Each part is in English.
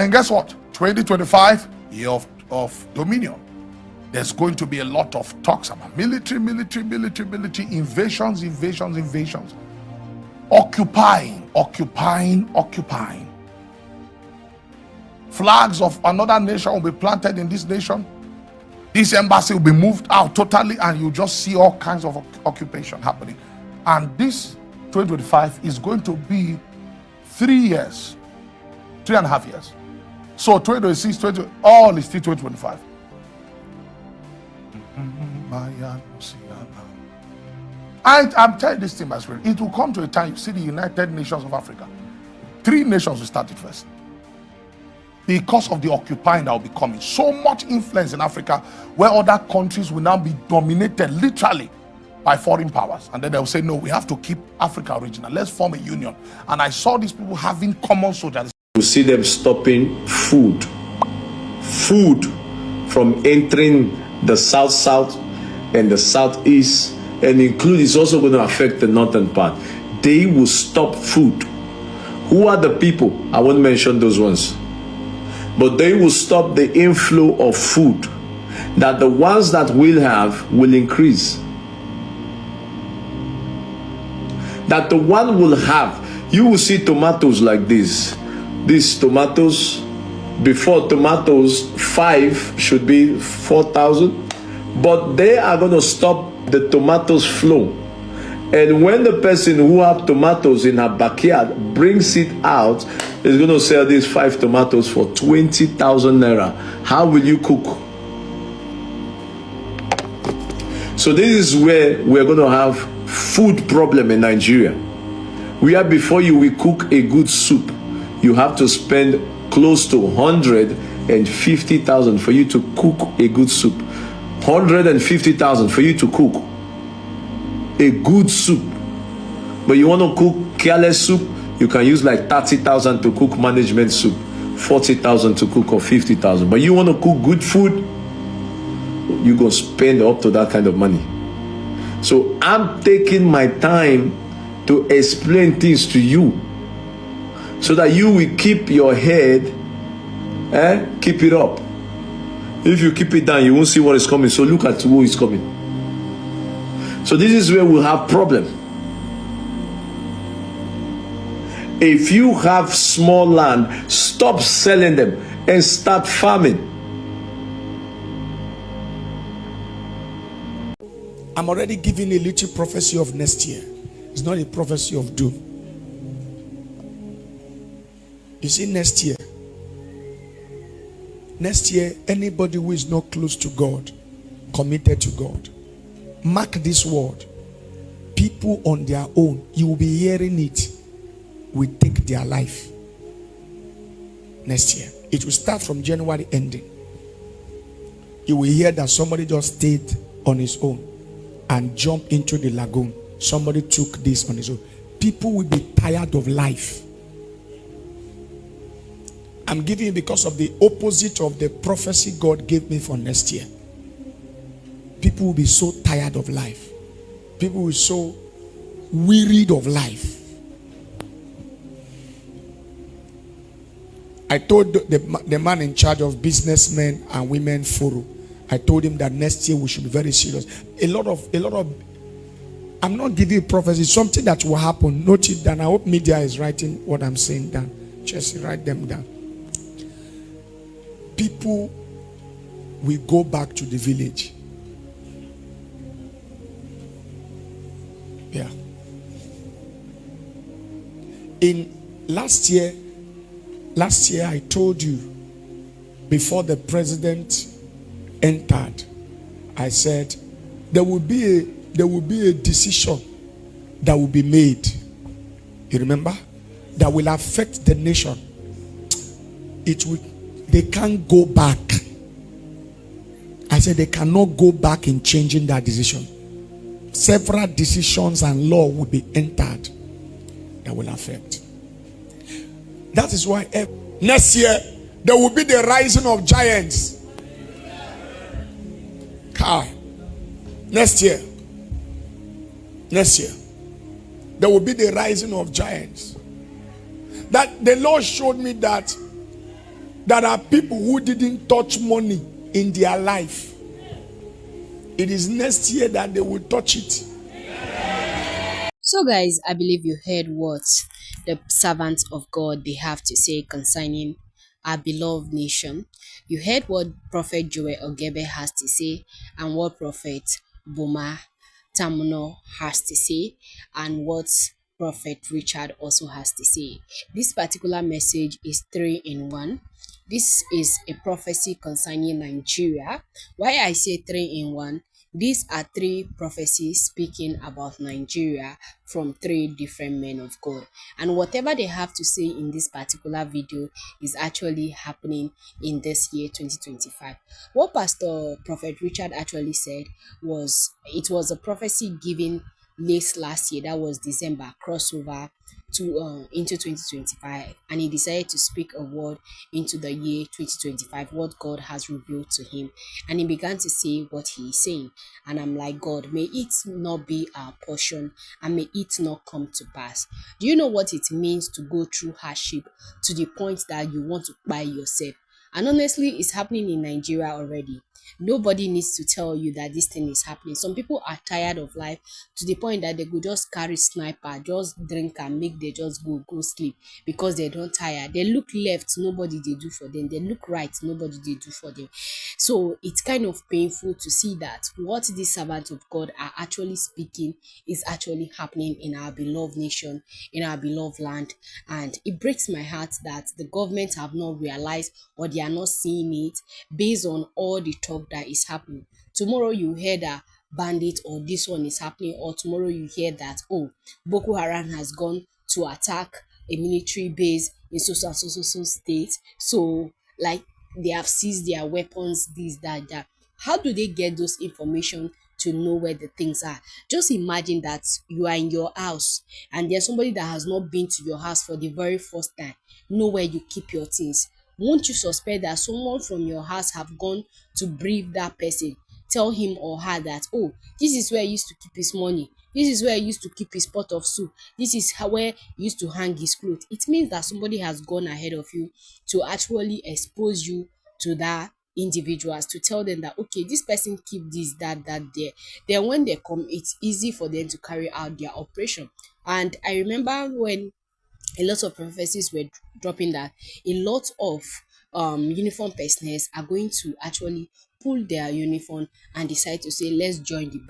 then guess what? 2025, year of dominion. There's going to be a lot of talks about military, invasions, occupying. Flags of another nation will be planted in this nation. This embassy will be moved out totally, and you just see all kinds of occupation happening. And this 2025 is going to be 3 years, 3.5 years. So 2026, all is still 2025. I'm telling this thing, my spirit. It will come to a time, you see the United Nations of Africa. 3 nations will start it first. Because of the occupying that will be coming. So much influence in Africa, where other countries will now be dominated literally by foreign powers. And then they'll say, no, we have to keep Africa original. Let's form a union. And I saw these people having common soldiers. We see them stopping food from entering the south and the southeast, and it's also going to affect the northern part. They will stop food. Who are the people? I won't mention those ones. But they will stop the inflow of food, that the ones that will have will increase. That the one will have, you will see tomatoes like this. These tomatoes, before tomatoes 5 should be 4,000, but they are going to stop the tomatoes flow. And when the person who have tomatoes in her backyard brings it out, is going to sell these 5 tomatoes for 20,000 naira. How will you cook? So this is where we're going to have food problem in Nigeria. Where before you will cook a good soup, you have to spend close to 150,000 for you to cook a good soup. 150,000 for you to cook a good soup. But you want to cook careless soup, you can use like 30,000 to cook management soup, 40,000 to cook, or 50,000. But you want to cook good food, you go spend up to that kind of money. So I'm taking my time to explain things to you, so that you will keep your head, keep it up. If you keep it down, you won't see what is coming. So look at who is coming. So this is where we'll have problem. If you have small land, stop selling them and start farming. I'm already giving a little prophecy of next year. It's not a prophecy of doom. You see, next year, anybody who is not close to God, committed to God, mark this word. People on their own, you will be hearing it, will take their life next year. It will start from January ending. You will hear that somebody just stayed on his own and jumped into the lagoon. Somebody took this on his own. People will be tired of life. I'm giving you because of the opposite of the prophecy God gave me for next year. People will be so tired of life. People will be so wearied of life. I told the man in charge of businessmen and women forum, I told him that next year we should be very serious. A lot of I'm not giving you prophecy, something that will happen. Note it down. I hope media is writing what I'm saying down. Just write them down. People will go back to the village. Yeah. In last year I told you, before the president entered, I said there will be a decision that will be made. You remember? That will affect the nation. They can't go back. I said they cannot go back in changing that decision. Several decisions and law will be entered that will affect. That is why next year there will be the rising of giants. Next year there will be the rising of giants. That the Lord showed me that There are people who didn't touch money in their life. It is next year that they will touch it. So, guys, I believe you heard what the servants of God they have to say concerning our beloved nation. You heard what Prophet Joel Ogebe has to say, and what Prophet Boma Tamuno has to say, and what Prophet Richard also has to say. This particular message is three in one. This is a prophecy concerning Nigeria. Why I say three in one? These are three prophecies speaking about Nigeria from three different men of God. And whatever they have to say in this particular video is actually happening in this year 2025. What Pastor Prophet Richard actually said was it was a prophecy given late last year, that was December, crossover to into 2025, and he decided to speak a word into the year 2025, what God has revealed to him, and he began to say what he is saying. And I'm like, God, may it not be our portion, and may it not come to pass. Do you know what it means to go through hardship to the point that you want to buy yourself? And honestly, it's happening in Nigeria already. Nobody needs to tell you that this thing is happening. Some people are tired of life to the point that they could just carry sniper, just drink and make they just go sleep because they don't tire. They look left, nobody they do for them. They look right, nobody they do for them. So it's kind of painful to see that what these servants of God are actually speaking is actually happening in our beloved nation, in our beloved land. And it breaks my heart that the government have not realized, or they are not seeing it based on all the talk that is happening. Tomorrow you hear that bandit or this one is happening, or tomorrow you hear that, oh, Boko Haram has gone to attack a military base in so state, so like they have seized their weapons, this that. How do they get those information to know where the things are? Just imagine that you are in your house and there's somebody that has not been to your house for the very first time know where you keep your things. Won't you suspect that someone from your house have gone to brief that person, tell him or her that, oh, this is where he used to keep his money, this is where he used to keep his pot of soup, this is where he used to hang his clothes? It means that somebody has gone ahead of you to actually expose you to that individuals, to tell them that, okay, this person keep this that there. Then when they come, it's easy for them to carry out their operation. And I remember when a lot of prophecies were dropping that a lot of uniform personnel are going to actually pull their uniform and decide to say, let's join the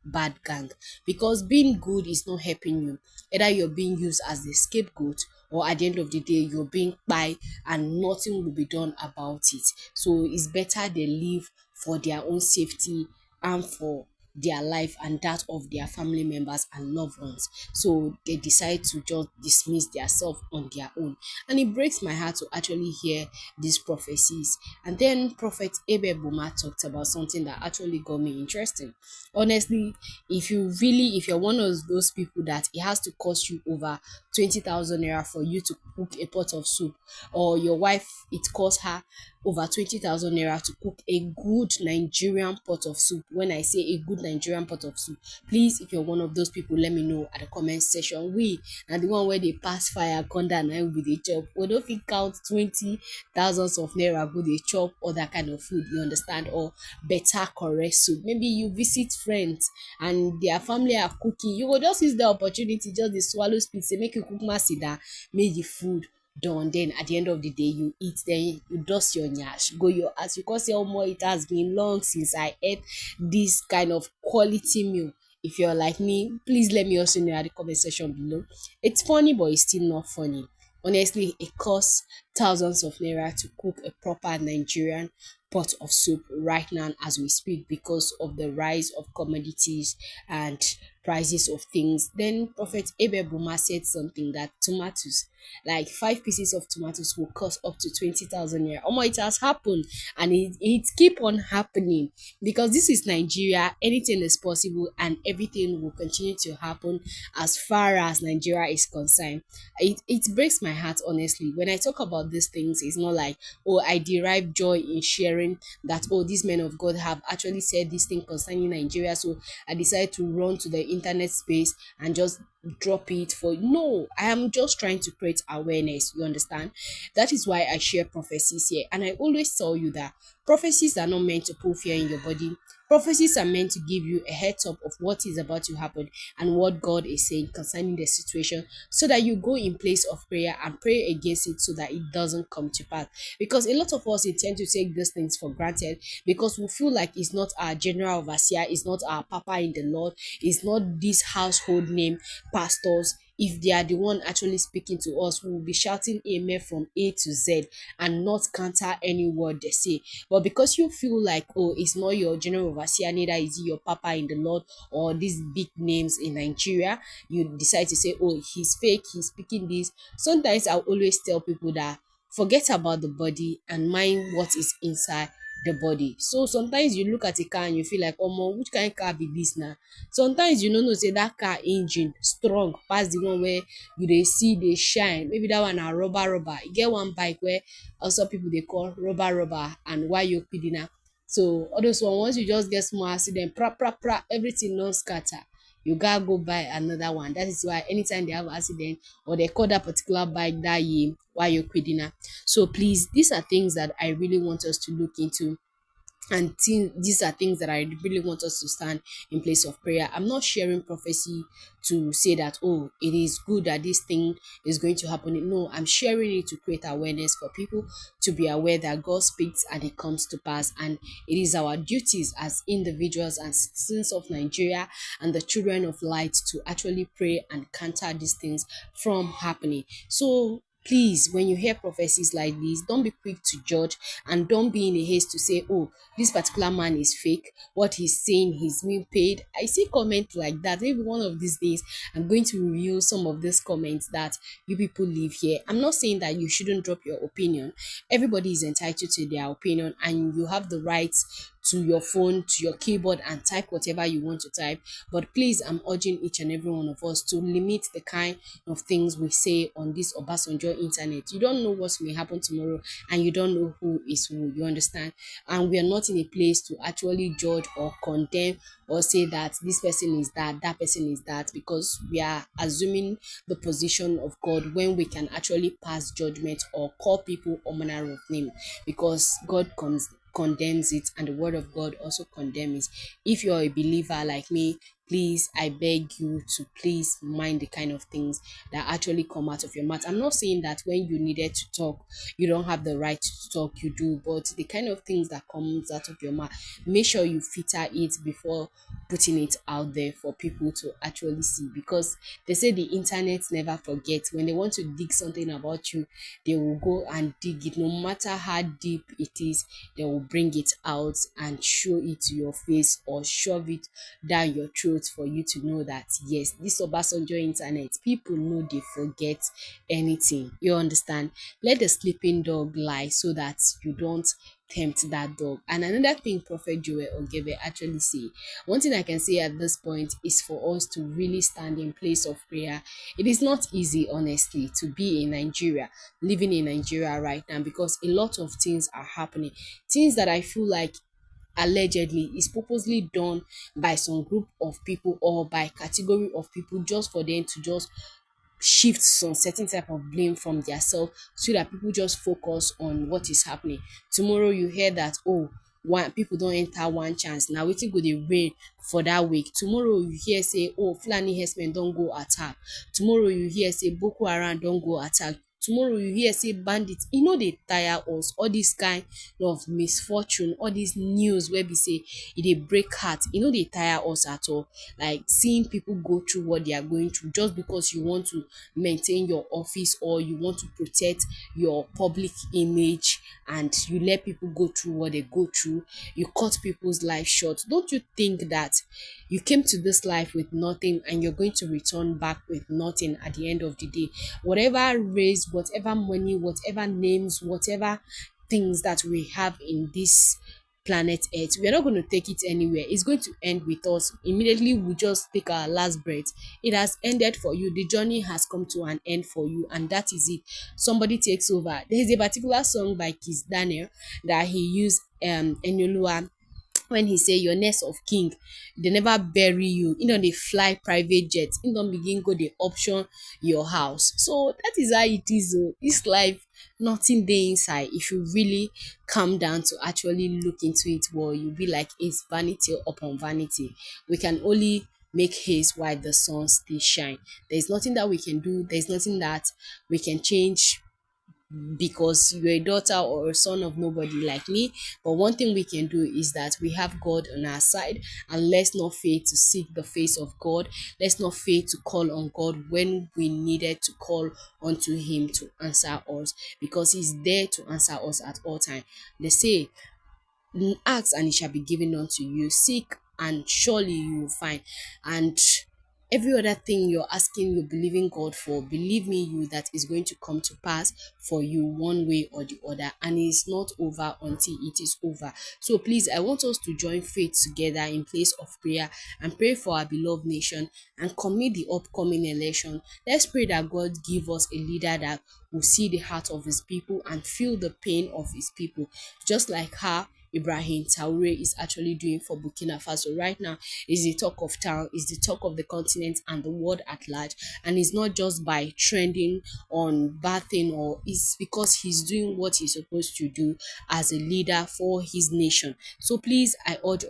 bad gang, because being good is not helping you. Either you're being used as the scapegoat, or at the end of the day you're being by and nothing will be done about it. So it's better they live for their own safety and for their life and that of their family members and loved ones. So they decide to just dismiss themselves on their own. And it breaks my heart to actually hear these prophecies. And then Prophet Ebe Buma talked about something that actually got me interested. Honestly, if you're one of those people that it has to cost you over 20,000 naira for you to cook a pot of soup, or your wife, it costs her over 20,000 naira to cook a good Nigerian pot of soup. When I say a good Nigerian pot of soup, please, if you're one of those people, let me know at the comment section. We and the one where they pass fire come down and we dey chop. We don't fit count 20,000 of naira go dey chop other kind of food, you understand, or better correct soup. Maybe you visit friends and their family are cooking, you go just use the opportunity, just dey swallow spit say make you cook masida, make the food done. Then at the end of the day you eat, then you dust your nyash, go your house, you come say omo, it has been long since I ate this kind of quality meal. If you're like me, please let me also know at the comment section below. It's funny, but it's still not funny. Honestly, it costs thousands of naira to cook a proper Nigerian pot of soup right now as we speak, because of the rise of commodities and prices of things. Then Prophet Abel Buma said something that tomatoes, like 5 pieces of tomatoes, will cost up to 20,000 naira. Oh, it has happened, and it keep on happening, because this is Nigeria. Anything is possible, and everything will continue to happen as far as Nigeria is concerned. It breaks my heart, honestly, when I talk about about these things. It's not like, oh, I derive joy in sharing that, oh, these men of God have actually said this thing concerning Nigeria, so I decided to run to the internet space and just drop it for. No, I am just trying to create awareness. You understand? That is why I share prophecies here, and I always tell you that prophecies are not meant to put fear in your body. Prophecies are meant to give you a heads up of what is about to happen and what God is saying concerning the situation, so that you go in place of prayer and pray against it so that it doesn't come to pass. Because a lot of us intend to take these things for granted because we feel like it's not our general overseer, it's not our papa in the Lord, it's not this household name pastors. If they are the one actually speaking to us, we will be shouting amen from A to Z and not counter any word they say. But because you feel like, oh, it's not your general overseer, neither is it your papa in the Lord or these big names in Nigeria, you decide to say, oh, he's fake, he's speaking this. Sometimes I'll always tell people that forget about the body and mind what is inside the body. So sometimes you look at a car and you feel like, oh, which kind of car be this now? Sometimes you know say that car engine strong pass the one where you dey see dey shine. Maybe that one na rubber. E get one bike where also people dey call rubber and wayo pidina. So all those one, once you just get small accident, everything don scatter. You gotta go buy another one. That is why anytime they have accident or they call that particular bike that year wayo pidina. So please, these are things that I really want us to look into, and these are things that I really want us to stand in place of prayer. I'm not sharing prophecy to say that, oh, it is good that this thing is going to happen. No, I'm sharing it to create awareness for people to be aware that God speaks and it comes to pass, and it is our duties as individuals and citizens of Nigeria and the children of light to actually pray and counter these things from happening. So please, when you hear prophecies like this, don't be quick to judge and don't be in a haste to say, oh, this particular man is fake. What he's saying, he's being paid. I see comments like that. Maybe one of these days, I'm going to review some of these comments that you people leave here. I'm not saying that you shouldn't drop your opinion. Everybody is entitled to their opinion, and you have the right to your phone, to your keyboard, and type whatever you want to type. But please, I'm urging each and every one of us to limit the kind of things we say on this Obasanjo internet. You don't know what may happen tomorrow, and you don't know who is who. You understand? And we are not in a place to actually judge or condemn or say that this person is that person is that, because we are assuming the position of God when we can actually pass judgment or call people all manner of name, because God condemns it and the word of God also condemns it. If you're a believer like me, please, I beg you to please mind the kind of things that actually come out of your mouth. I'm not saying that when you needed to talk, you don't have the right to talk, you do, but the kind of things that comes out of your mouth, make sure you filter it before putting it out there for people to actually see, because they say the internet never forgets. When they want to dig something about you, they will go and dig it. No matter how deep it is, they will bring it out and show it to your face or shove it down your throat for you to know that yes, this Obasanjo internet, people know they forget anything. You understand? Let the sleeping dog lie so that you don't tempt that dog. And another thing Prophet Joel Ogebe actually say, one thing I can say at this point is for us to really stand in place of prayer. It is not easy, honestly, to be in Nigeria, living in Nigeria right now, because a lot of things are happening, things that I feel like allegedly is purposely done by some group of people or by category of people, just for them to just shift some certain type of blame from their self, so that people just focus on what is happening. Tomorrow you hear that, oh, one people don't enter one chance, now wetin go dey reign for that week. Tomorrow you hear say, oh, Fulani herdsmen don go attack. Tomorrow you hear say Boko Haram don go attack. Tomorrow you hear say bandits. E no dey tire us, all this kind of misfortune, all this news wey be say e dey break heart, e no dey tire us at all. Like seeing people go through what they are going through just because you want to maintain your office or you want to protect your public image, and you let people go through what they go through, you cut people's life short. Don't you think that you came to this life with nothing and you're going to return back with nothing at the end of the day? Whatever race, whatever money, whatever names, whatever things that we have in this planet Earth. We are not going to take it anywhere. It's going to end with us. Immediately we just take our last breath. It has ended for you. The journey has come to an end for you, and that is it. Somebody takes over. There is a particular song by Kiss Daniel that he used Enyolua, when he say your nest of king, they never bury you, they fly private jet, don't begin go dey option your house. So that is how it is. Oh, this life, nothing dey inside. If you really calm down to actually look into it, well, you'll be like, it's vanity upon vanity. We can only make haste while the sun still shine. There's nothing that we can do. There's nothing that we can change because you're a daughter or a son of nobody like me. But one thing we can do is that we have God on our side, and let's not fail to seek the face of God. Let's not fail to call on God when we needed to call onto him to answer us, because he's there to answer us at all time. They say, ask and it shall be given unto you, seek and surely you will find. And every other thing you're asking, you're believing God for, believe me, you, that is going to come to pass for you one way or the other, and it's not over until it is over. So please, I want us to join faith together in place of prayer and pray for our beloved nation and commit the upcoming election. Let's pray that God give us a leader that will see the heart of his people and feel the pain of his people, just like how Ibrahim Traore is actually doing for Burkina Faso right now. Is the talk of town, is the talk of the continent and the world at large, and it's not just by trending on bad thing, or it's because he's doing what he's supposed to do as a leader for his nation. So please, I urge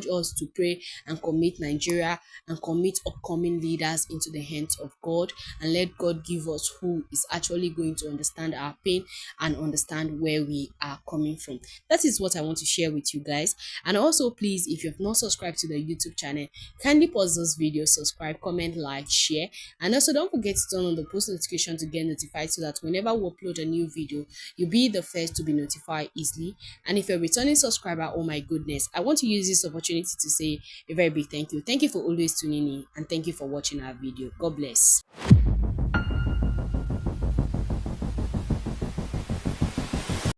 us to pray and commit Nigeria and commit upcoming leaders into the hands of God, and let God give us who is actually going to understand our pain and understand where we are coming from. That is what I want to share with you guys. And also, please, if you have not subscribed to the YouTube channel, kindly pause this video, subscribe, comment, like, share, and also don't forget to turn on the post notification to get notified, so that whenever we upload a new video, you'll be the first to be notified easily. And if you're a returning subscriber, oh my goodness, I want to use this opportunity to say a very big thank you. Thank you for always tuning in, and thank you for watching our video. God bless.